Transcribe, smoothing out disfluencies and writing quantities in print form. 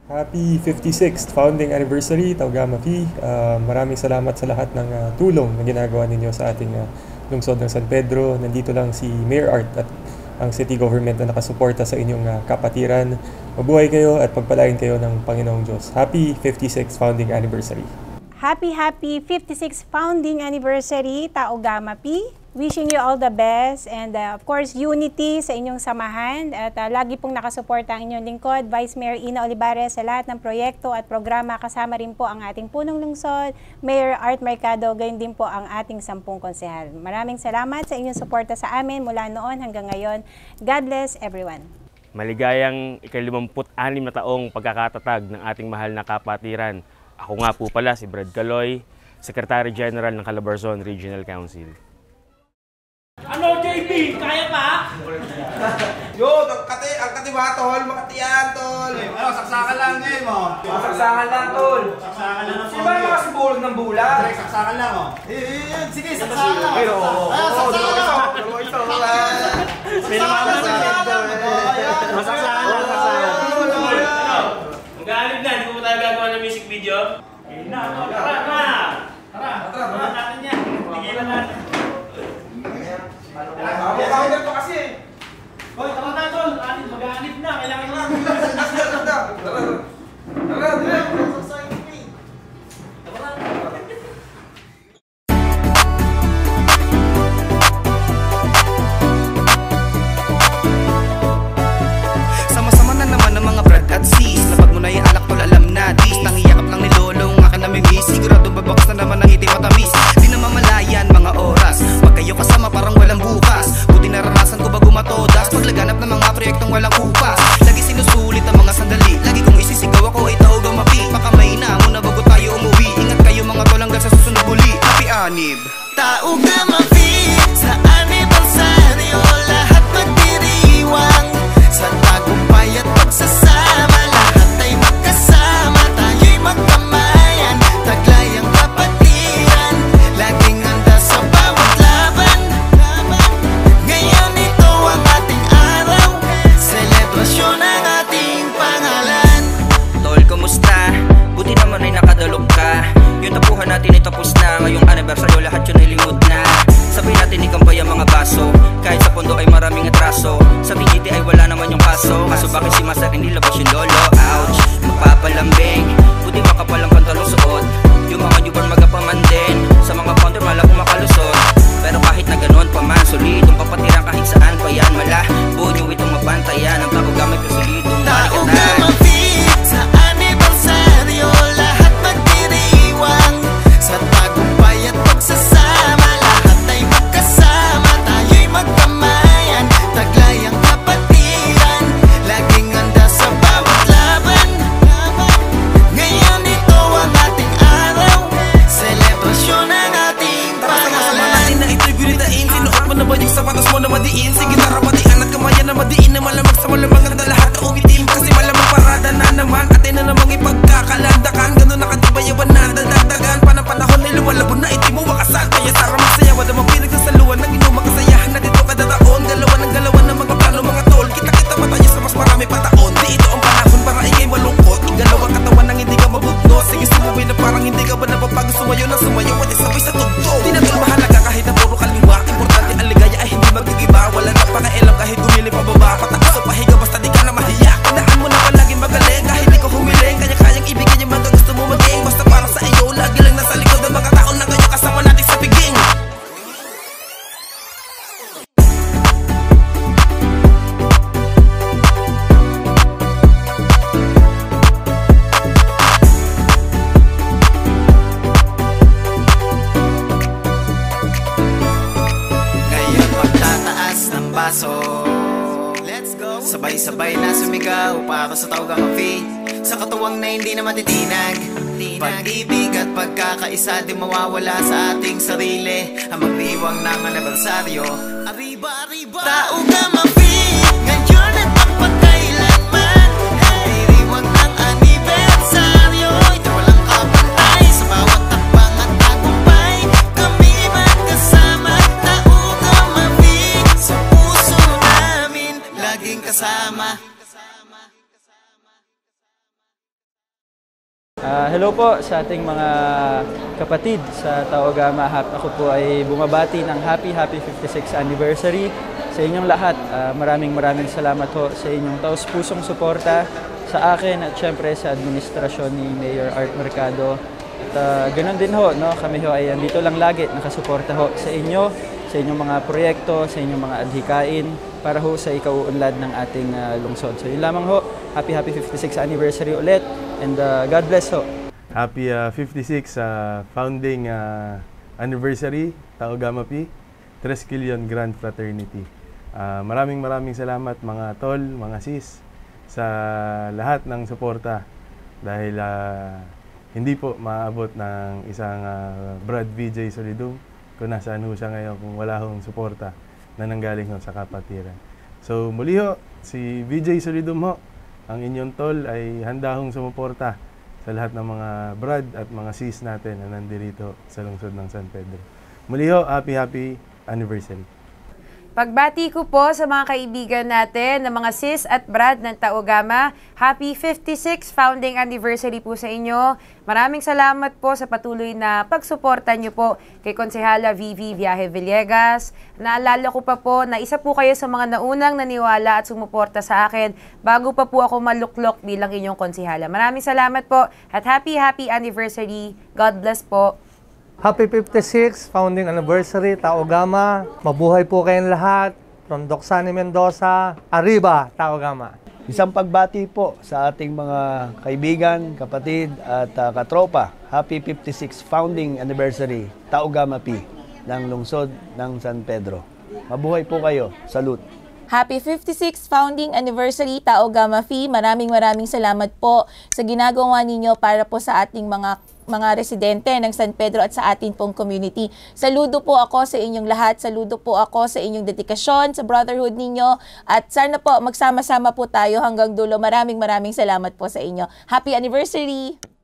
Happy 56th founding anniversary, Taugama P. Maraming salamat sa lahat ng tulong na ginagawa ninyo sa ating lungsod ng San Pedro. Nandito lang si Mayor Art at ang city government na nakasuporta sa inyong kapatiran. Mabuhay kayo at pagpalain kayo ng Panginoong Diyos. Happy 56th founding anniversary. Happy 56th founding anniversary, Taugama P. Wishing you all the best and of course unity sa inyong samahan at lagi pong nakasuporta ang inyong lingkod, Vice Mayor Ina Olivares, sa lahat ng proyekto at programa. Kasama rin po ang ating punong lungsod, Mayor Art Mercado, gayon din po ang ating 10 konsehal. Maraming salamat sa inyong suporta sa amin mula noon hanggang ngayon. God bless everyone. Maligayang ika-56 na taong pagkakatatag ng ating mahal na kapatiran. Ako nga po pala si Brad Caloy, Secretary General ng Calabarzon Regional Council. Ano, JP? Kaya pa? Yo, ang kati ba, tol? Makati yan, tol. Ano, saksakan lang ngayon mo. Saksakan lang, tol. Saksakan lang ng Sino ba yung kasi bulog ng bulan? Saksakan lang, oh. Sige, saksakan lang. Pero, saksakan lang. May naman masaksakan lang, saksakan. Mag-aalib na, hindi ko tayo gagawa ng music video. Tara natin yan. Tigilan natin. Kaya ko kasi. Hoy, tara na, tol. Mag-aalib na. Kailangan lang. Tara. Sama-sama na naman ng mga brad at sis. Lapag mo na yung alak tol, alam na dis. Nangiyakap lang ni Lolo, ang akin na may miss. Sigurado babakas na naman ng ngiti matamis. Di na mamalayan mga oras. Pag kayo kasama parang walang bukas. Buti naranasan ko bago matodas. Paglaganap ng mga proyektong walang upas. Lagi sinusulit ang mga sandali. Lagi kong isisigaw ako ay Taugama P. Pakamay na muna bago tayo umuwi. Ingat kayo mga tol hanggang sa susunod muli. Happy Anib Taugama P. Sa anibersaryo lahat magdiriwang. Sa tagumpay at pagsasama lahat ay magkasama. Tayo'y magkamayan, taglay ang kapatiran. Laging handa sa bawat laban. Ngayon ito ang ating araw, selebrasyon ang ating pangalan. Tol, kumusta? Buti naman ay nakadalog ka. Yung tapuhan natin ay tapos na. Ngayong anibersaryo lahat yun ay limod na. Sabihin natin ikampay ang mga baso. Kahit sa pondo ay maraming atraso. Sa TGT ay wala naman yung kaso. Kaso bakit si Master hindi labas yung lolo? Ouch, magpapalambing. Buti makapalang pantalong suot. Yung mga newborn magapamand din. Sa mga founder malakong makalusot. Pero kahit na ganoon pa man, solidong papatiran kahit saan pa yan. Malabo nyo itong mapantayan. Ang Taugama ko solidong marikatan. Sa anibersaryo lahat magdiriwang. Sa tagumpay at pagsasama lahat ay magkasama. Tayo'y magkamayan, taglay ang kapatiran. Laging handa sa bawat laban. Ngayon ito ang ating araw, selebrasyon ang ating pangalan. Natin na ito'y gunitain. Sinuot mo na ba yung sapatos mo na madiin? Sige tara matian at kamayan na madiin. Na malamag sa malamang ang lahat na umitim. Kasi malamang parada na naman. Atin na namang ipagkakalandakan. Ganun nakatibayawan na dadagdagan. Panahon ay lumalabon na iti mo wakasan. Kaya sarang masaya, wala mang pinagsasaluan. Nang inyong makasayahan na dito kada taon. Galawan ng mga plano mga tol. Kita-kita pa tayo sa mas marami pa taon. Di ito ang panahon para ikay malungkot. Igalaw ang katawan nang hindi ka mabugno. Sige sumuwi na parang hindi ka ba napapago. Sumayo na sumayo at isabay sa tugtog. Di na tol mahalaga kahit na puro kaliwa. Importante ang ligaya ay hindi magigiba. Wala na pakailam kahit gumili pababa. Pataas o pahiga basta di ka na mahiya. Kinaan mo na palaging magaling kahit di ko humiling. Kanya-kayang ibigay yung mga gusto mo maging. Basta para sa iyo lagi lang nasa likod ng mga taon na kayo kasama natin sa piging. Ngayon magtataas ng baso. Let's go. Sabay-sabay na sumigaw para sa Taugama P. Sa katuwang na hindi na matitinag. Pag-ibig at pagkakaisa di mawawala sa ating sarili. Ang magdiwang ng anibersaryo. Arriba, arriba Taugama P. Ngayon at pagpagkailanman. Hey, diwang ng anibersaryo. Ito walang kapantay. Sa bawat takbang at tagumpay kami magkasama. Taugama P. Sa puso namin laging kasama. Hello po sa ating mga kapatid sa Taogama. Ako po ay bumabati ng happy 56th anniversary sa inyong lahat. Maraming salamat ho sa inyong taus-pusong suporta sa akin at syempre sa administrasyon ni Mayor Art Mercado. At ganoon din ho, no? Kami ho ay andito lang lagi nakasuporta ho sa inyo, sa inyong mga proyekto, sa inyong mga adhikain para ho sa ikauunlad ng ating lungsod. So yun lamang ho, happy 56th anniversary ulit and God bless ho. Happy 56th founding anniversary, Taogama P, Triskelion Grand Fraternity. Maraming salamat mga tol, mga sis, sa lahat ng suporta dahil hindi po maabot ng isang Brad VJ Solidum kung nasaan ho siya ngayon kung wala hong suporta na nanggaling ho sa kapatiran. So muli ho, si VJ Solidum ho, ang inyong tol ay handa hong sumuporta sa lahat ng mga Brad at mga sis natin na nandito sa lungsod ng San Pedro. Muli ho, happy anniversary. Pagbati ko po sa mga kaibigan natin na mga sis at brad ng Taogama, happy 56th founding anniversary po sa inyo. Maraming salamat po sa patuloy na pagsuporta niyo po kay Konsehala Vivi Viaje Villegas. Naalala ko pa po na isa po kayo sa mga naunang naniwala at sumuporta sa akin bago pa po ako maluklok bilang inyong konsehala. Maraming salamat po at happy anniversary. God bless po. Happy 56th founding anniversary, Taogama. Mabuhay po kayong lahat. From Doxani Mendoza, Arriba, Taogama. Isang pagbati po sa ating mga kaibigan, kapatid at katropa. Happy 56th founding anniversary, Taogama P, ng lungsod ng San Pedro. Mabuhay po kayo. Salute. Happy 56th founding anniversary, Taogama Phi. Maraming salamat po sa ginagawa ninyo para po sa ating mga residente ng San Pedro at sa atin pong community. Saludo po ako sa inyong lahat. Saludo po ako sa inyong dedikasyon, sa brotherhood ninyo. At sana po magsama-sama po tayo hanggang dulo. Maraming salamat po sa inyo. Happy anniversary!